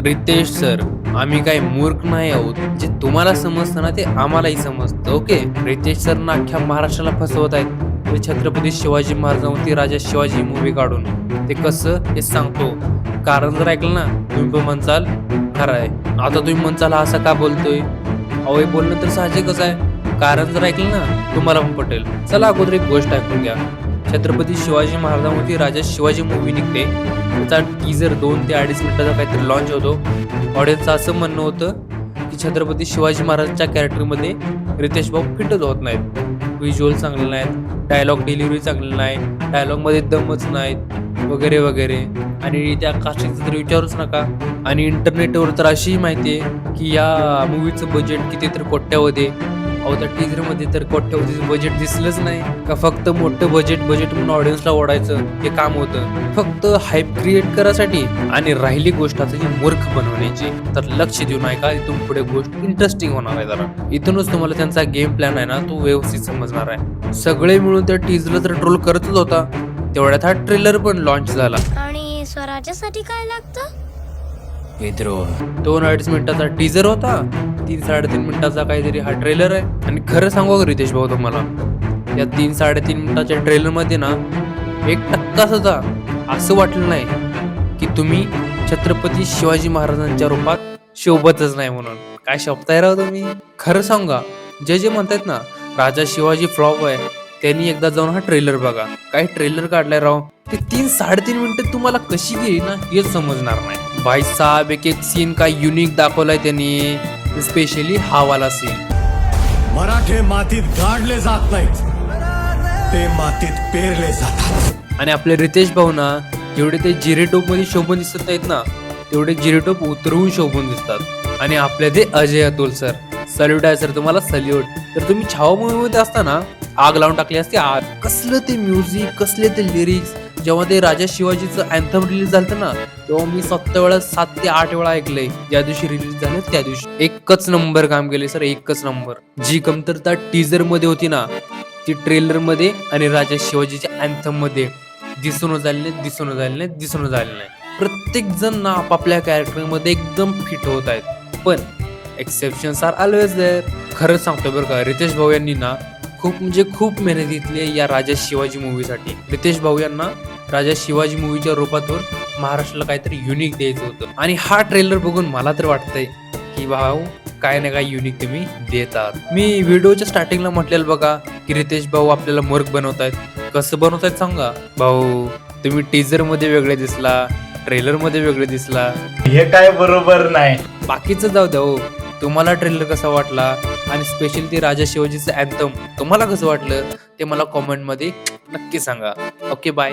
Riteish sir, आम्ही काही मूर्ख नाही आहोत. जे तुम्हाला समजतं ना ते आम्हालाही समजतं. ओके. रितेश सर ना अख्ख्या महाराष्ट्राला फसवत आहेत. ते छत्रपती शिवाजी महाराजांवरती राजा शिवाजी मूव्ही काढून. ते कसं हे सांगतो. कारण जर ऐकलं ना तुम्ही पण म्हणसाल खरं आहे. आता तुम्ही म्हणसाल हा असा का बोलतोय? अहो हे बोलणं तर साहजिकच आहे. कारण जर ऐकलं ना तुम्हाला पण पटेल. चला अगोदर एक गोष्ट ऐकून घ्या. छत्रपती शिवाजी महाराजांवरती राजा शिवाजी मूव्ही निघते. त्याचा टीजर 2 ते 2.5 मिनिटाचा काहीतरी लॉन्च होतो. ऑडियन्सचं असं म्हणणं होतं की छत्रपती शिवाजी महाराजांच्या कॅरेक्टरमध्ये रितेश भाऊ फिटच होत नाहीत. व्हिज्युअल चांगले नाहीत, डायलॉग डिलिव्हरी चांगली नाही, डायलॉगमध्ये दमच नाहीत वगैरे वगैरे. आणि त्या कास्टिंगचं तर विचारूच नका. आणि इंटरनेटवर तर अशी माहिती आहे की या मूव्हीचं बजेट किती तर कोट्यावधी आहे. अहो त्या टीजरमध्ये तर कोट्यावधीचं बजेट दिसलंच नाही का. फक्त मोठं बजेट म्हणून ऑडियन्सला ओढायचं हे काम होतं, फक्त हाईप क्रिएट करायसाठी. आणि राहिली गोष्ट आता जी मूर्ख बनवण्याची, तर लक्ष देऊ नये का इथून पुढे गोष्ट इंटरेस्टिंग होणार आहे. जरा इथूनच तुम्हाला त्यांचा गेम प्लॅन आहे ना तो व्यवस्थित समजणार आहे. सगळे मिळून त्या टीजरला तर ट्रोल करतच होता, तेवढ्यात हा ट्रेलर पण लॉन्च झाला. आणि स्वराज्यासाठी काय लागतं? 2-2.5 मिनिटाचा टीजर होता, 3-3.5 मिनिटाचा काहीतरी हा ट्रेलर आहे. आणि खरं सांगू का रितेश भाऊ तुम्हाला, या 3-3.5 मिनिटाच्या ट्रेलर मध्ये ना 1% सुद्धा असं वाटलं नाही की तुम्ही छत्रपती शिवाजी महाराजांच्या रूपात शोभतच नाही म्हणून. काय शोभताय राव तुम्ही. खरं सांगा, जे म्हणतायत ना राजा शिवाजी फ्लॉप आहे, त्यांनी एकदा जाऊन हा ट्रेलर बघा. काय ट्रेलर काढलाय राव. ते 3-3.5 मिनिटं तुम्हाला कशी गेली ना हेच समजणार नाही. भाई साहब एक सीन काय युनिक दाखवलाय त्यांनी, स्पेशली हा वाला सीन. मराठे मातीत गाडले जात नाहीत, ते मातीत पेरले जातात. आणि आपले रितेश भाऊ ना जेवढे ते जिरेटोप मध्ये शोभून दिसत नाहीत ना, तेवढे जिरेटोप उतरवून शोभून दिसतात. आणि आपले ते अजय अतुल सर, सल्यूट आहे सर तुम्हाला, सल्यूट. तर तुम्ही छावा मूवी मध्ये असताना आग लावून टाकली असते आग. कसलं ते म्युझिक, कसले ते लिरिक्स. जेव्हा ते राजा शिवाजीचं अँथम रिलीज झालं ना, तेव्हा मी 7 ते 8 वेळा ऐकलंय. ज्या दिवशी रिलीज झालं त्या दिवशी एकच नंबर काम केले सर, एकच नंबर. जी कमतरता टीजर मध्ये होती ना ती ट्रेलर मध्ये आणि राजा शिवाजीच्या अँथम मध्ये दिसून झाले नाही. प्रत्येक जण ना आपापल्या कॅरेक्टर मध्ये एकदम फिट होत आहेत, पण एक्सेप्शन्स आर ऑलवेज देअर. खरंच सांगतो बरं का, रितेश भाऊ यांनी ना खूप मेहनत घेतली आहे या राजा शिवाजी मूवीसाठी. रितेश भाऊ यांना राजा शिवाजी मूवीच्या रूपातून महाराष्ट्राला काहीतरी युनिक द्यायचं होतं. आणि हा ट्रेलर बघून मला तर वाटतंय की भाऊ काय ना काय युनिक तुम्ही देतात. मी व्हिडिओच्या स्टार्टिंगला म्हटलेलं बघा की रितेश भाऊ आपल्याला मूर्ख बनवतायत. कसं बनवतायत सांगा भाऊ. तुम्ही टीजर मध्ये वेगळे दिसला, ट्रेलर मध्ये वेगळे दिसला, हे काय बरोबर नाही. बाकीचं जाऊ द्या हो. तुम्हाला ट्रेलर कसा वाटला आणि स्पेशली ते राजा शिवाजीचं अँथम तुम्हाला कसं वाटलं ते मला कॉमेंट मध्ये नक्की सांगा. Okay bye.